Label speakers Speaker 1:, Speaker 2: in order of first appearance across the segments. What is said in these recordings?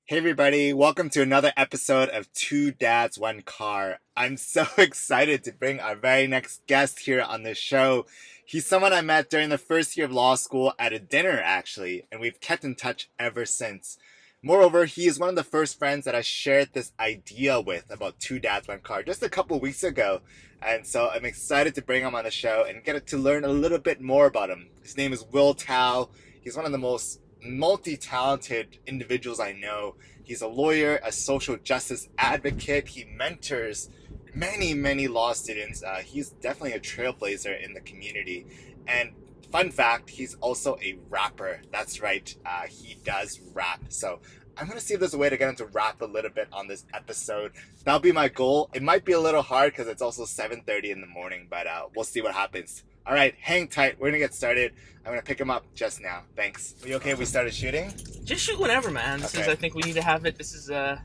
Speaker 1: Hey everybody, welcome to another episode of Two Dads, One Car. I'm so excited to bring our very next guest here on the show. He's someone I met during the first year of law school at a dinner actually, and we've kept in touch ever since. Moreover, he is one of the first friends that I shared this idea with about Two Dads, One Car just a couple weeks ago. And so I'm excited to bring him on the show and get to learn a little bit more about him. His name is Will Tao. He's one of the most multi-talented individuals I know. He's a lawyer, a social justice advocate. He mentors many law students. He's definitely a trailblazer in the community. And fun fact, he's also a rapper. That's right, he does rap. So I'm going to see if there's a way to get him to rap a little bit on this episode. That'll be my goal. It might be a little hard because it's also 7:30 in the morning, but we'll see what happens. All right, hang tight. We're going to get started. I'm going to pick him up just now. Thanks. Are you okay if we started shooting?
Speaker 2: Just shoot whenever, man.
Speaker 1: Okay.
Speaker 2: I think we need to have it. This is, this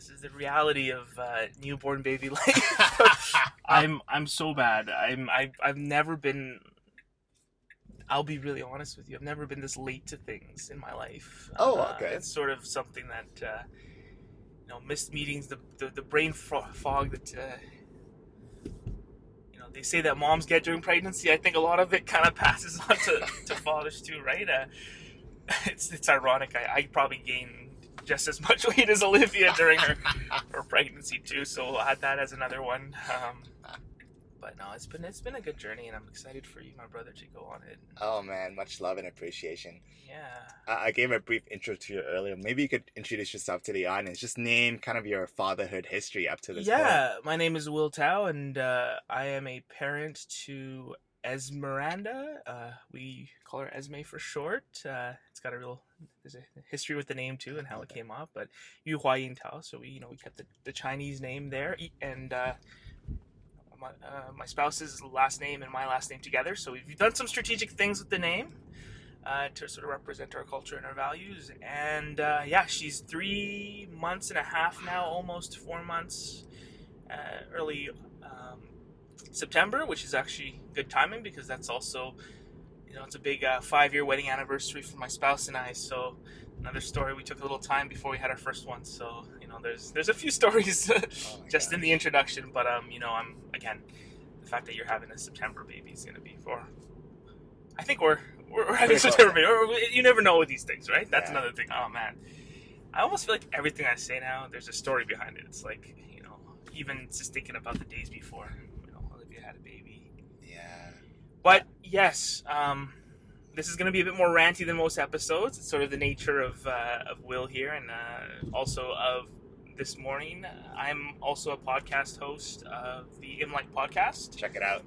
Speaker 2: is the reality of newborn baby life. I'm so bad. I've never been. I'll be really honest with you. I've never been this late to things in my life.
Speaker 1: Oh, okay.
Speaker 2: It's sort of something that, missed meetings, the brain fog that. They say that moms get during pregnancy. I think a lot of it kind of passes on to fathers too, right? It's ironic. I probably gained just as much weight as Olivia during her pregnancy too, so I'll add that as another one. But no, it's been a good journey, and I'm excited for you, my brother, to go on it.
Speaker 1: Oh man, much love and appreciation.
Speaker 2: Yeah.
Speaker 1: I gave a brief intro to you earlier. Maybe you could introduce yourself to the audience. Just name kind of your fatherhood history up to this point.
Speaker 2: Yeah, my name is Will Tao, and I am a parent to Esmeralda. We call her Esme for short. It's got there's a history with the name too and how it came up. But Yu Huayin Tao, so we kept the Chinese name there, and my spouse's last name and my last name together. So we've done some strategic things with the name to sort of represent our culture and our values. And she's 3 months and a half now, almost 4 months. Early September, which is actually good timing because that's also, it's a big 5-year wedding anniversary for my spouse and I. So another story, we took a little time before we had our first one. So, there's a few stories just in the introduction. But, again, the fact that you're having a September baby is going to be I think we're having a September baby. You never know with these things, right? That's another thing. Oh, man. I almost feel like everything I say now, there's a story behind it. It's like, even just thinking about the days before, Olivia had a baby.
Speaker 1: Yeah.
Speaker 2: But yes, this is going to be a bit more ranty than most episodes. It's sort of the nature of Will here, and also of this morning. I'm also a podcast host of the Imlight podcast.
Speaker 1: Check it out.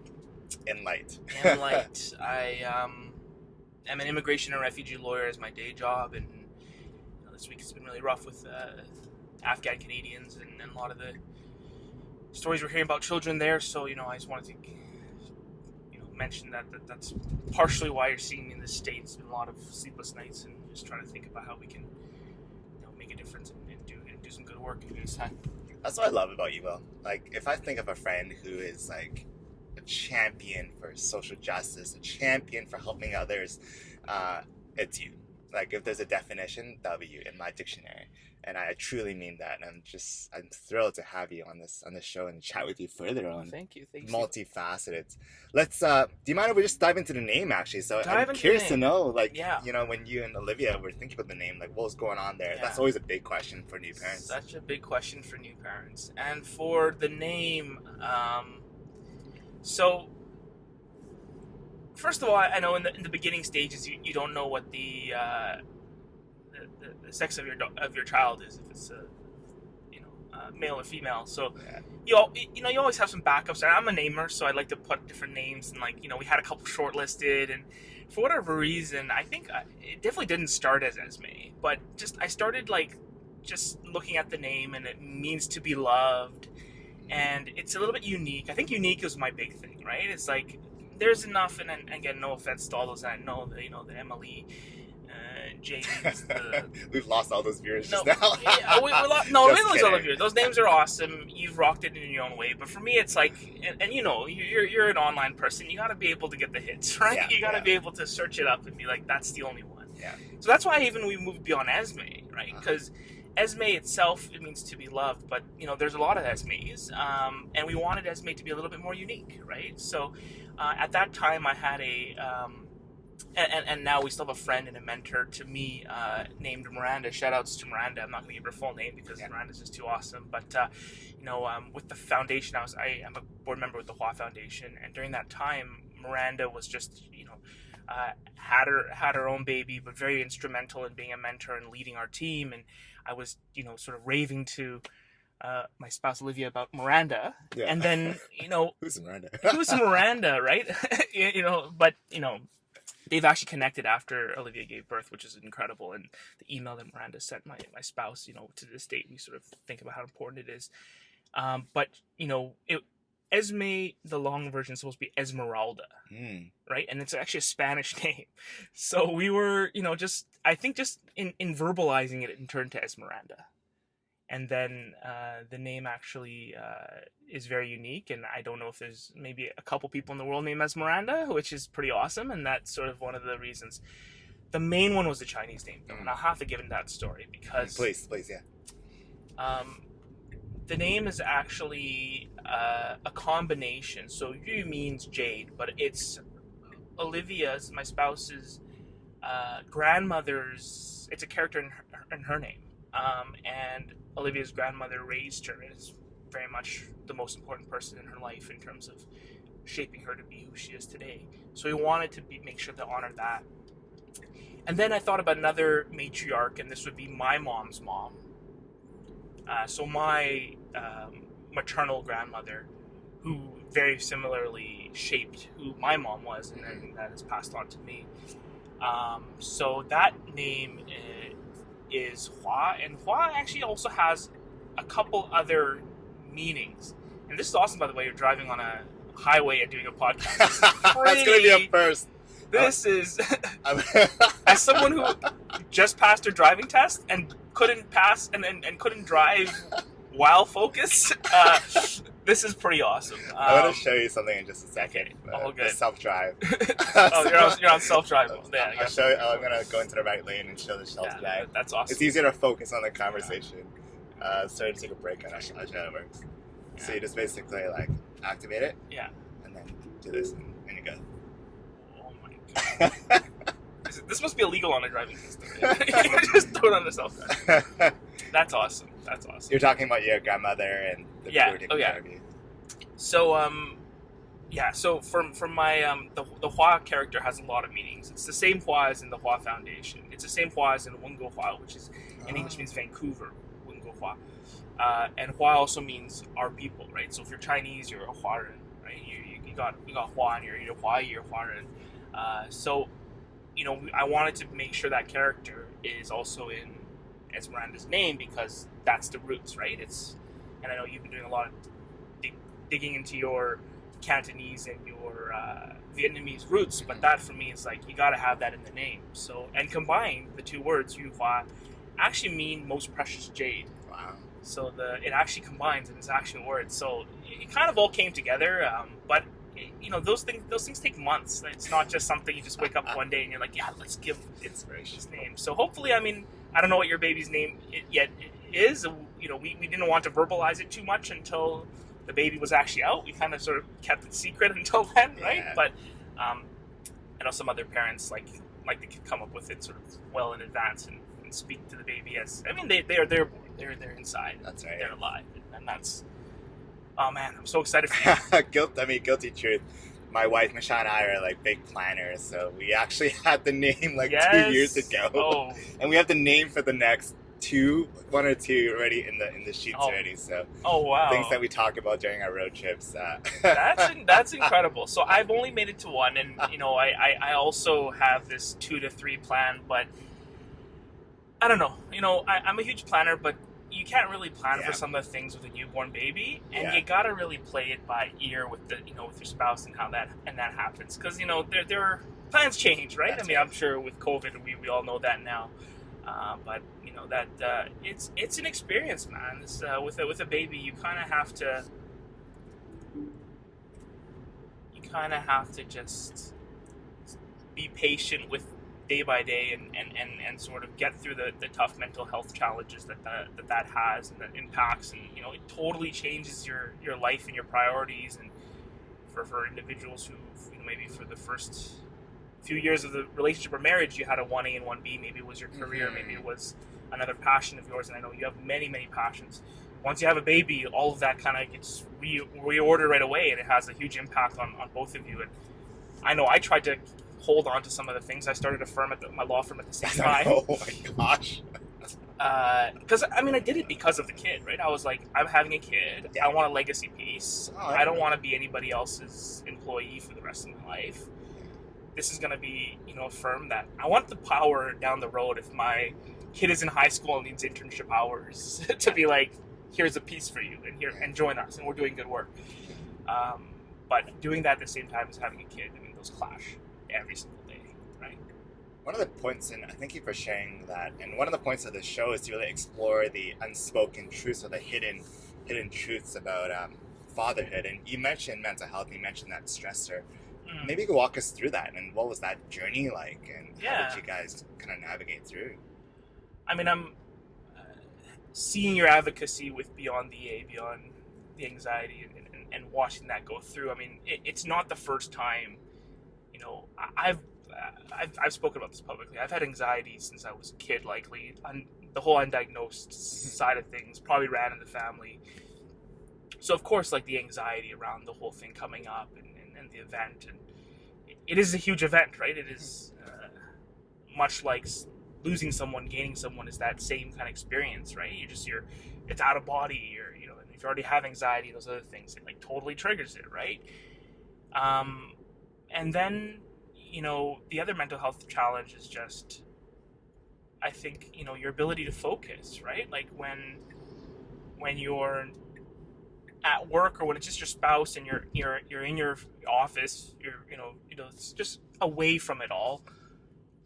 Speaker 1: Imlight.
Speaker 2: Imlight. I am an immigration and refugee lawyer as my day job, and this week it's been really rough with Afghan Canadians and a lot of the stories we're hearing about children there. So I just wanted to mention that's partially why you're seeing me in this state. It's been a lot of sleepless nights and just trying to think about how we can make a difference and do some good work in this time.
Speaker 1: That's what I love about you, Will. Like, if I think of a friend who is like a champion for social justice, a champion for helping others, it's you. Like, if there's a definition, that'll be you in my dictionary. And I truly mean that. And I'm thrilled to have you on this show and chat with you further on.
Speaker 2: Thank you.
Speaker 1: Multifaceted. Let's, do you mind if we just dive into the name actually? So I'm curious to know, like, when you and Olivia were thinking about the name, like what was going on there? Yeah. That's always a big question for new parents.
Speaker 2: Such a big question for new parents. And for the name, so first of all, I know in the beginning stages, you don't know what the sex of your child is, if it's male or female. So you always have some backups. I'm a namer, so I like to put different names, and we had a couple shortlisted, and for whatever reason, I think it definitely didn't start as Esme, but I started just looking at the name, and it means to be loved, and it's a little bit unique. I think unique is my big thing, right? It's like there's enough, and again, no offense to all those that know the Emily, James.
Speaker 1: We've lost all those viewers just now.
Speaker 2: We lose all of you. Those names are awesome. You've rocked it in your own way. But for me, it's like, and you're an online person. You got to be able to get the hits, right? You got to be able to search it up and be like, that's the only one.
Speaker 1: Yeah.
Speaker 2: So that's why even we moved beyond Esme, right? Because Esme itself, it means to be loved, but there's a lot of Esmes, and we wanted Esme to be a little bit more unique, right? So at that time, I had and now we still have a friend and a mentor to me named Miranda. Shout outs to Miranda. I'm not going to give her full name because Miranda's just too awesome. But with the foundation, I am a board member with the Hua Foundation, and during that time, Miranda was just had her own baby, but very instrumental in being a mentor and leading our team. And I was sort of raving to my spouse Olivia about Miranda, and then
Speaker 1: who's Miranda?
Speaker 2: Who's Miranda, right? But they've actually connected after Olivia gave birth, which is incredible. And the email that Miranda sent my spouse, to this date, we sort of think about how important it is. But Esme, the long version, is supposed to be Esmeralda, right? And it's actually a Spanish name. So we were, just in verbalizing it, it turned to Esmeralda. And then the name actually is very unique, and I don't know if there's maybe a couple people in the world named Esmeralda, which is pretty awesome, and that's sort of one of the reasons. The main one was the Chinese name, though, and I'll have to give in that story because...
Speaker 1: Please, yeah.
Speaker 2: The name is actually a combination. So Yu means jade, but it's Olivia's, my spouse's, grandmother's... It's a character in her name. And Olivia's grandmother raised her and is very much the most important person in her life in terms of shaping her to be who she is today. So we wanted to make sure to honor that. And then I thought about another matriarch, and this would be my mom's mom. So my maternal grandmother, who very similarly shaped who my mom was, and then that has passed on to me. So that name is Hua, and Hua actually also has a couple other meanings. And this is awesome, by the way. You're driving on a highway and doing a podcast.
Speaker 1: That's going to be a first.
Speaker 2: This is, as someone who just passed her driving test and couldn't pass and couldn't drive while focused, this is pretty awesome.
Speaker 1: I want to show you something in just a second.
Speaker 2: All good.
Speaker 1: Self-drive.
Speaker 2: You're on self-drive. Yeah,
Speaker 1: I'll show you. I'm going to go into the right lane and show the self-drive.
Speaker 2: Yeah, that's awesome.
Speaker 1: It's easier to focus on the conversation. Sorry to take a break on it. I'll show how it works. Yeah. So you just basically activate it.
Speaker 2: Yeah.
Speaker 1: And then do this and you're good.
Speaker 2: Oh my god. This must be illegal on a driving system. Just throw it on the self-drive. That's awesome.
Speaker 1: You're talking about your grandmother and the
Speaker 2: care of you. So so from my the Hua character has a lot of meanings. It's the same Hua as in the Hua Foundation. It's the same Hua as in Wengo Hua, which is in English means Vancouver, Wengo Hua. And Hua also means our people, right? So if you're Chinese, you're a Huaran, right? You got Hua and you're Hua, you're Huaran. So I wanted to make sure that character is also in Esmeralda's name because that's the roots, right? And I know you've been doing a lot of digging into your Cantonese and your Vietnamese roots, but that for me is you got to have that in the name. So, and combined, the two words Yu Hua actually mean most precious jade.
Speaker 1: Wow.
Speaker 2: So it actually combines and it's actually a word. So it kind of all came together, but those things take months. It's not just something you just wake up one day and you're like, yeah, let's give inspiration his name. So hopefully, I don't know what your baby's name yet is. We didn't want to verbalize it too much until the baby was actually out. We kind of sort of kept it secret until then, right?
Speaker 1: Yeah.
Speaker 2: But I know some other parents like to come up with it sort of well in advance and speak to the baby as they're born, they're inside,
Speaker 1: that's right,
Speaker 2: they're alive, and that's. Oh man, I'm so excited for you.
Speaker 1: Guilty truth. My wife Michelle and I are big planners, so we actually had the name 2 years ago.
Speaker 2: Oh.
Speaker 1: And we have the name for the next 1 or 2 already in the sheets already. So
Speaker 2: wow.
Speaker 1: Things that we talk about during our road trips.
Speaker 2: That's incredible. So I've only made it to 1, and I also have this 2 to 3 plan, but I don't know. I'm a huge planner, but you can't really plan for some of the things with a newborn baby, and you gotta really play it by ear with with your spouse and how that happens, because their plans change, right?
Speaker 1: That's
Speaker 2: I'm sure with COVID we all know that now, but that it's an experience, man. This, with a baby, you kind of have to just be patient with day by day and sort of get through the tough mental health challenges that has and that impacts, and you know, it totally changes your life and your priorities. And for individuals who, you know, maybe for the first few years of the relationship or marriage you had a 1A and 1B, maybe it was your career, maybe it was another passion of yours, and I know you have many passions. Once you have a baby, all of that kind of gets reordered right away, and it has a huge impact on both of you. And I know I tried to hold on to some of the things. I started a firm at my law firm at the same time.
Speaker 1: Oh my gosh.
Speaker 2: Because I mean, I did it because of the kid, right? I was like, I'm having a kid.
Speaker 1: Yeah.
Speaker 2: I want a legacy piece.
Speaker 1: Oh,
Speaker 2: I don't want to be anybody else's employee for the rest of my life. This is going to be, you know, a firm that I want the power down the road if my kid is in high school and needs internship hours to be like, here's a piece for you, and here, and join us, and we're doing good work. But doing that at the same time as having a kid, I mean, those clash every single day, right?
Speaker 1: One of the points, and thank you for sharing that, and one of the points of the show is to really explore the unspoken truths or the hidden truths about fatherhood. And you mentioned mental health, and you mentioned that stressor. Maybe you could walk us through that, and what was that journey like, and how did you guys kind of navigate through?
Speaker 2: I mean, I'm seeing your advocacy with Beyond the A, Beyond the Anxiety, and watching that go through. I mean, it's not the first time. You know, I've spoken about this publicly. I've had anxiety since I was a kid, likely. The whole undiagnosed side of things probably ran in the family. So, of course, like the anxiety around the whole thing coming up and the event. And it is a huge event, right? It is much like losing someone, gaining someone is that same kind of experience, right? It's out of body. You know, if you already have anxiety, those other things, it like totally triggers it, right? And then, you know, the other mental health challenge is just, I think, you know, your ability to focus, right? Like when you're at work, or when it's just your spouse and you're in your office, you know, it's just away from it all.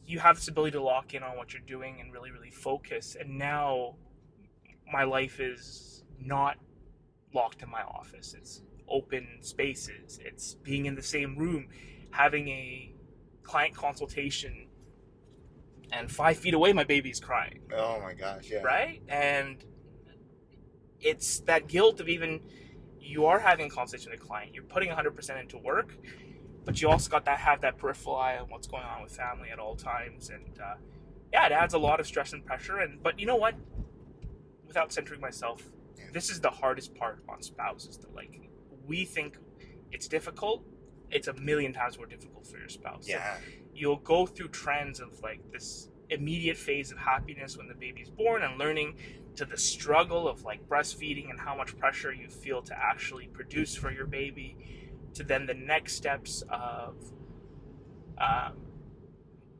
Speaker 2: You have this ability to lock in on what you're doing and really focus. And now my life is not locked in my office. It's open spaces. It's being in the same room, having a client consultation, and 5 feet away my baby's crying.
Speaker 1: Oh my gosh, yeah.
Speaker 2: Right? And it's that guilt of, even you are having a conversation with a client, you're putting 100% into work, but you also got to have that peripheral eye on what's going on with family at all times. And it adds a lot of stress and pressure. But you know what? Without centering myself, this is the hardest part on spouses. That, like, we think it's difficult. It's a million times more difficult for your spouse.
Speaker 1: Yeah.
Speaker 2: So you'll go through trends of like this immediate phase of happiness when the baby's born, and learning to the struggle of like breastfeeding and how much pressure you feel to actually produce for your baby, to then the next steps of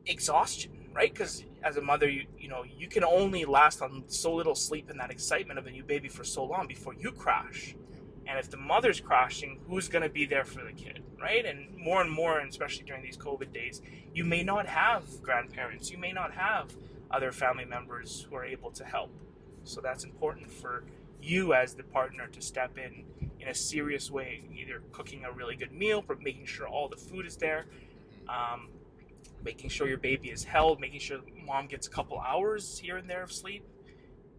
Speaker 2: exhaustion, right? Because as a mother, you know, you can only last on so little sleep and that excitement of a new baby for so long before you crash. And if the mother's crashing, who's going to be there for the kid, right? And more, and especially during these COVID days, you may not have grandparents. You may not have other family members who are able to help. So that's important for you as the partner to step in a serious way, either cooking a really good meal, but making sure all the food is there, making sure your baby is held, making sure mom gets a couple hours here and there of sleep.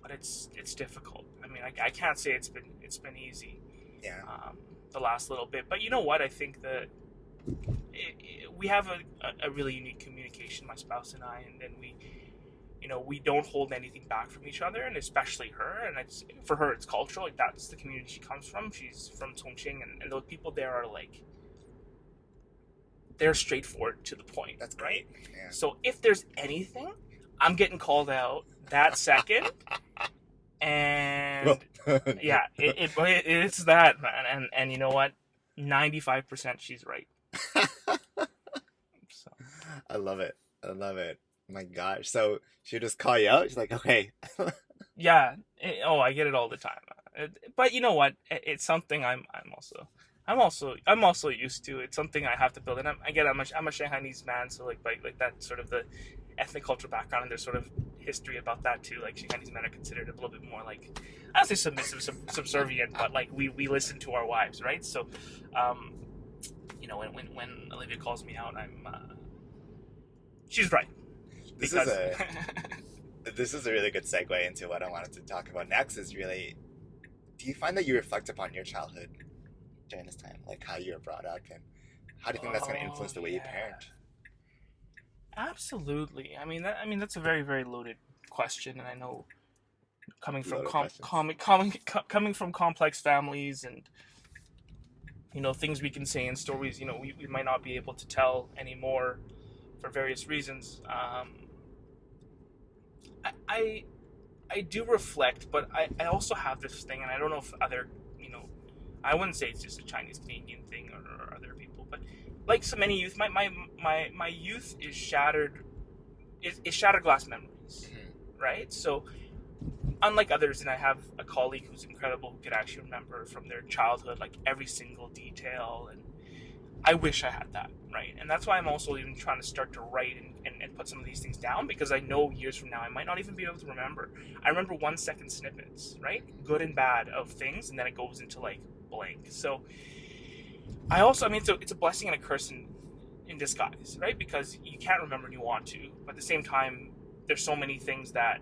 Speaker 2: But it's difficult. I mean, I can't say it's been easy.
Speaker 1: Yeah.
Speaker 2: The last little bit, but you know what? I think that we have a really unique communication, my spouse and I, and we, you know, we don't hold anything back from each other, and especially her. And it's, for her, it's cultural. Like, that's the community she comes from. She's from Chongqing, and those people there are like, they're straightforward to the point.
Speaker 1: That's
Speaker 2: right.
Speaker 1: great. Yeah.
Speaker 2: So if there's anything, I'm getting called out that second. And yeah, it's that, man. And you know what? 95% she's right. So.
Speaker 1: I love it. My gosh. So she'll just call you out? She's like, okay.
Speaker 2: Yeah. I get it all the time. But you know what? It's something I'm also used to. It's something I have to build. And I'm a Shanghainese man, so like that sort of the ethnic cultural background, and there's sort of history about that too. Like, Shanghainese men are considered a little bit more like, I don't say submissive, subservient, but like we listen to our wives, right? So, you know, when Olivia calls me out, she's right.
Speaker 1: This is
Speaker 2: because
Speaker 1: a this is a really good segue into what I wanted to talk about next. Is really, do you find that you reflect upon your childhood during this time, like how you were brought up, and how do you think that's going to
Speaker 2: oh
Speaker 1: influence the way you
Speaker 2: yeah,
Speaker 1: parent?
Speaker 2: absolutely. I mean that's a very very loaded question, and I know coming from
Speaker 1: Loaded questions.
Speaker 2: coming from complex families and things we can say in stories we might not be able to tell anymore for various reasons. I I do reflect, but I also have this thing, and I don't know if other, I wouldn't say it's just a Chinese Canadian thing or other people, but like so many youth, my youth is shattered, is shattered glass memories,
Speaker 1: Mhm.
Speaker 2: right? So unlike others, and I have a colleague who's incredible who can actually remember from their childhood like every single detail, and I wish I had that, right? And that's why I'm also even trying to start to write and put some of these things down because I know years from now I might not even be able to remember. I remember 1 second snippets, right? Good and bad of things, and then it goes into like blank. So I mean, it's a blessing and a curse in disguise, right? Because you can't remember and you want to, but at the same time, there's so many things that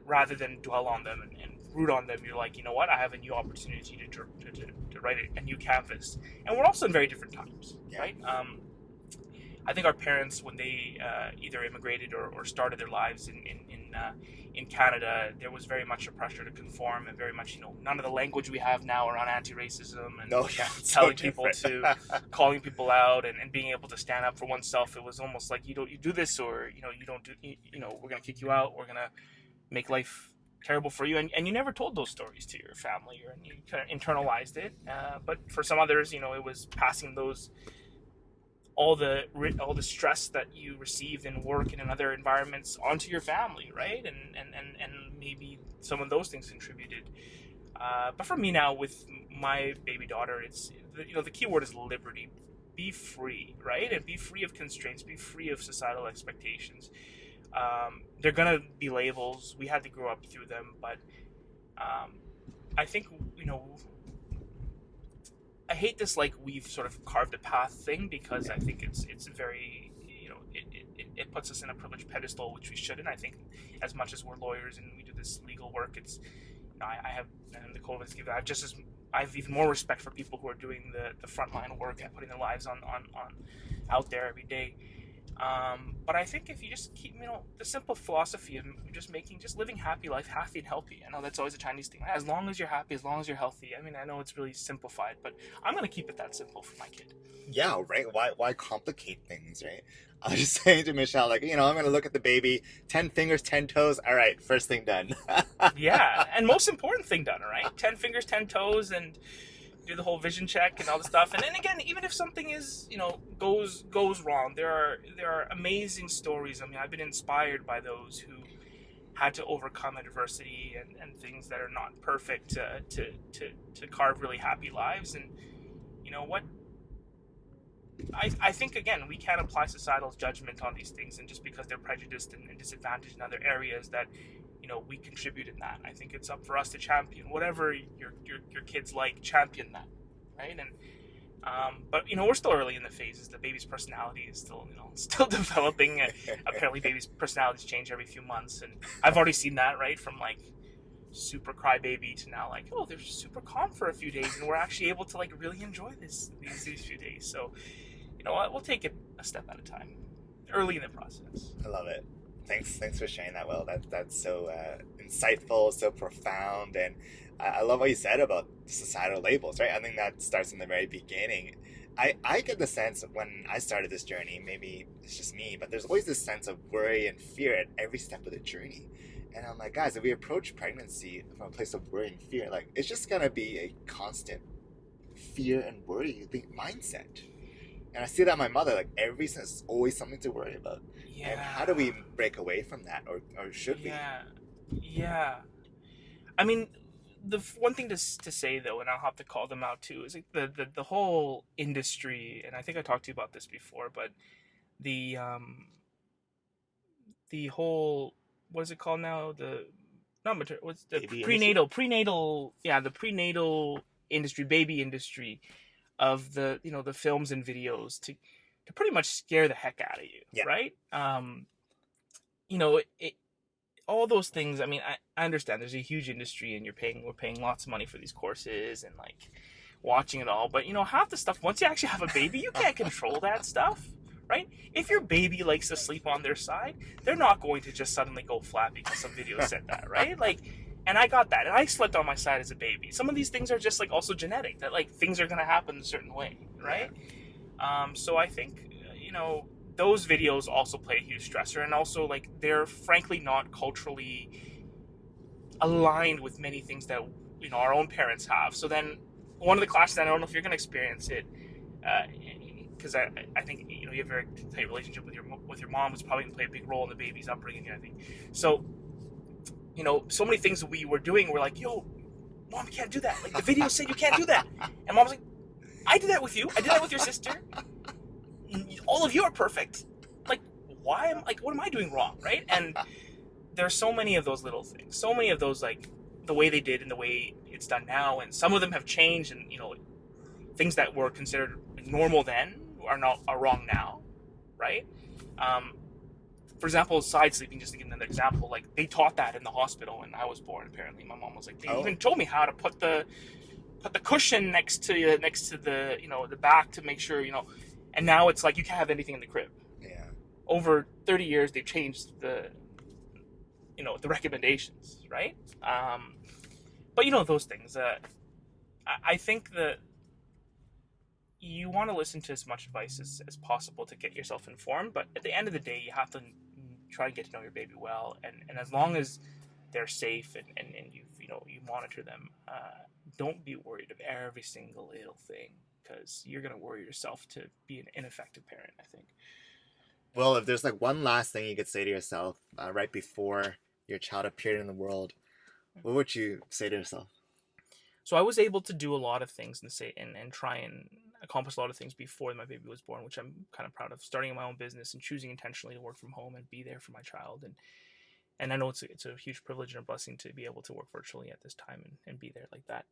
Speaker 2: rather than dwell on them and root on them, you're like, you know what? I have a new opportunity to write a new canvas. And we're also in very different times,
Speaker 1: Yeah.
Speaker 2: right? I think our parents, when they either immigrated or started their lives in Canada, there was very much a pressure to conform and very much, none of the language we have now around anti-racism and
Speaker 1: No, yeah, it's so
Speaker 2: telling people
Speaker 1: different.
Speaker 2: calling people out and being able to stand up for oneself. It was almost like you do this or you don't do we're gonna kick you out. We're gonna make life terrible for you, and you never told those stories to your family and you kind of internalized it. But for some others, it was passing those all the stress that you received in work and in other environments onto your family, right? And maybe some of those things contributed. But for me now, with my baby daughter, it's the key word is liberty. Be free, right? And be free of constraints. Be free of societal expectations. They're gonna be labels. We had to grow up through them, but I think I hate this like we've sort of carved a path thing because I think it's very it puts us in a privileged pedestal which we shouldn't. I think as much as we're lawyers and we do this legal work, it's I have and Nicole has given I have even more respect for people who are doing the frontline work and putting their lives on out there every day. But I think if you just keep, the simple philosophy of just living happy life, happy and healthy. I know that's always a Chinese thing. As long as you're happy, as long as you're healthy. I mean, I know it's really simplified, but I'm gonna keep it that simple for my kid.
Speaker 1: Yeah, right. Why complicate things, right? I was just saying to Michelle, like, I'm gonna look at the baby, 10 fingers, 10 toes. All right, first thing done.
Speaker 2: Yeah, and most important thing done, all right? 10 fingers, 10 toes, and do the whole vision check and all the stuff. And then again, even if something is goes wrong, there are amazing stories. I mean, I've been inspired by those who had to overcome adversity and things that are not perfect to carve really happy lives. And you know what? I think again we can't apply societal judgment on these things, and just because they're prejudiced and disadvantaged in other areas that we contribute in that. I think it's up for us to champion whatever your kids like, champion that, right? And but we're still early in the phases. The baby's personality is still still developing. Apparently, babies' personalities change every few months, and I've already seen that, right, from like super crybaby to now like, oh, they're super calm for a few days, and we're actually able to like really enjoy these few days. So you know what, we'll take it a step at a time, early in the process.
Speaker 1: I love it. Thanks for sharing that, Will. That's so insightful, so profound, and I love what you said about societal labels. Right, I think that starts in the very beginning. I get the sense when I started this journey, maybe it's just me, but there's always this sense of worry and fear at every step of the journey. And I'm like, guys, if we approach pregnancy from a place of worry and fear, like it's just gonna be a constant fear and worry mindset. And I see that in my mother, like every since always something to worry about. And how do we
Speaker 2: Yeah,
Speaker 1: break away from that, or should we?
Speaker 2: yeah, yeah. I mean, the one thing to say though, and I'll have to call them out too, is like the whole industry, and I think I talked to you about this before, but the the whole, what is it called now? The not mater, what's the
Speaker 1: Baby industry?
Speaker 2: prenatal, yeah, the prenatal industry, baby industry of the the films and videos to pretty much scare the heck out of you,
Speaker 1: Yeah.
Speaker 2: right? you know, all those things. I mean, I understand there's a huge industry, and we're paying lots of money for these courses and like watching it all. But you know, half the stuff, once you actually have a baby, you can't control that stuff, right? If your baby likes to sleep on their side, they're not going to just suddenly go flat because some video said that, right? Like, and I got that, and I slept on my side as a baby. Some of these things are just like also genetic, that like things are going to happen a certain way, right? So I think, you know, those videos also play a huge stressor, and also like they're frankly not culturally aligned with many things that, you know, our own parents have. So then one of the classes, I don't know if you're going to experience it, because I think, you know, you have a very tight relationship with your mom, who's probably going to play a big role in the baby's upbringing, I think. So, you know, so many things that we were doing, we're like, yo, mom, you can't do that. Like, the video said you can't do that. And mom's like, I did that with you. I did that with your sister. All of you are perfect. Like, what am I doing wrong, right? And there's so many of those little things. So many of those, like, the way they did and the way it's done now. And some of them have changed, and, you know, things that were considered normal then are wrong now, right? For example, side sleeping, just to give another example, like they taught that in the hospital when I was born. Apparently, my mom was like, they even told me how to put the cushion next to the, you know, the back to make sure, you know. And now it's like you can't have anything in the crib.
Speaker 1: Yeah.
Speaker 2: Over 30 years, they've changed the, you know, the recommendations, right? But you know, those things. I think that you want to listen to as much advice as possible to get yourself informed, but at the end of the day, you have to try to get to know your baby well, and as long as they're safe and you monitor them, don't be worried of every single little thing, because you're going to worry yourself to be an ineffective parent, I think.
Speaker 1: Well, if there's like one last thing you could say to yourself right before your child appeared in the world, what would you say to yourself?
Speaker 2: So I was able to do a lot of things and try and accomplish a lot of things before my baby was born, which I'm kind of proud of. Starting my own business and choosing intentionally to work from home and be there for my child. And I know it's a huge privilege and a blessing to be able to work virtually at this time and be there like that.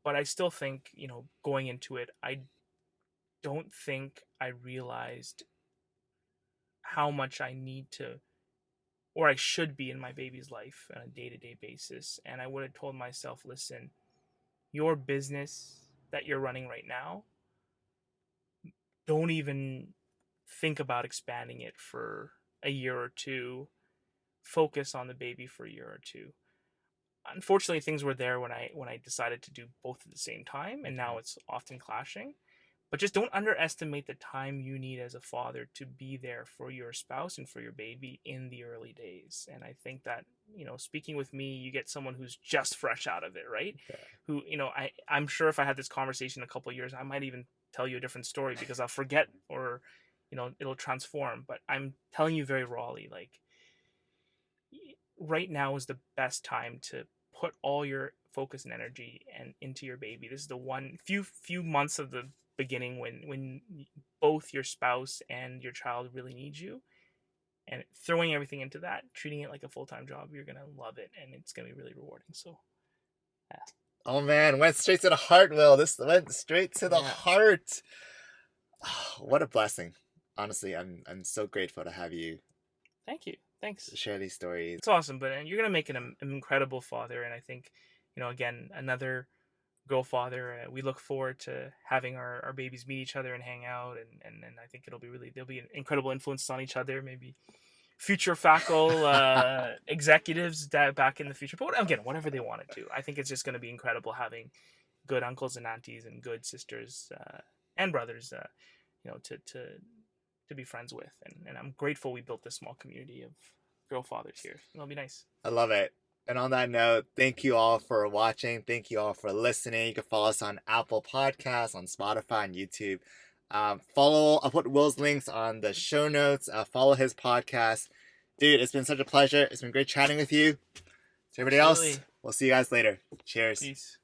Speaker 2: But I still think, you know, going into it, I don't think I realized how much I need to, or I should be in my baby's life on a day-to-day basis. And I would have told myself, listen, your business that you're running right now, don't even think about expanding it for a year or two. Focus on the baby for a year or two. Unfortunately, things were there when I decided to do both at the same time, and now it's often clashing. But just don't underestimate the time you need as a father to be there for your spouse and for your baby in the early days. And I think that, you know, speaking with me, you get someone who's just fresh out of it, right? Okay. Who, you know, I'm sure if I had this conversation in a couple of years, I might even tell you a different story because I'll forget, or, you know, it'll transform. But I'm telling you very rawly, like, right now is the best time to put all your focus and energy into your baby. This is the few months of the beginning when both your spouse and your child really need you, and throwing everything into that, treating it like a full-time job, you're gonna love it, and it's gonna be really rewarding. So yeah.
Speaker 1: Oh man, went straight to the heart, Will. This went straight to the heart. Oh, what a blessing. Honestly, I'm so grateful to have you.
Speaker 2: Thank you. Thanks.
Speaker 1: Share these stories.
Speaker 2: It's awesome, but you're gonna make an incredible father, and I think, you know, again, another girl father. We look forward to having our babies meet each other and hang out, and I think they'll be an incredible influence on each other. Maybe future faculty executives back in the future. But again, whatever they want to do, I think it's just going to be incredible having good uncles and aunties and good sisters and brothers, you know, to be friends with. And I'm grateful we built this small community of girl fathers here. It'll be nice.
Speaker 1: I love it. And on that note, thank you all for watching. Thank you all for listening. You can follow us on Apple Podcasts, on Spotify, and YouTube. I'll put Will's links on the show notes. Follow his podcast. Dude, it's been such a pleasure. It's been great chatting with you. To everybody else, we'll see you guys later. Cheers.
Speaker 2: Peace.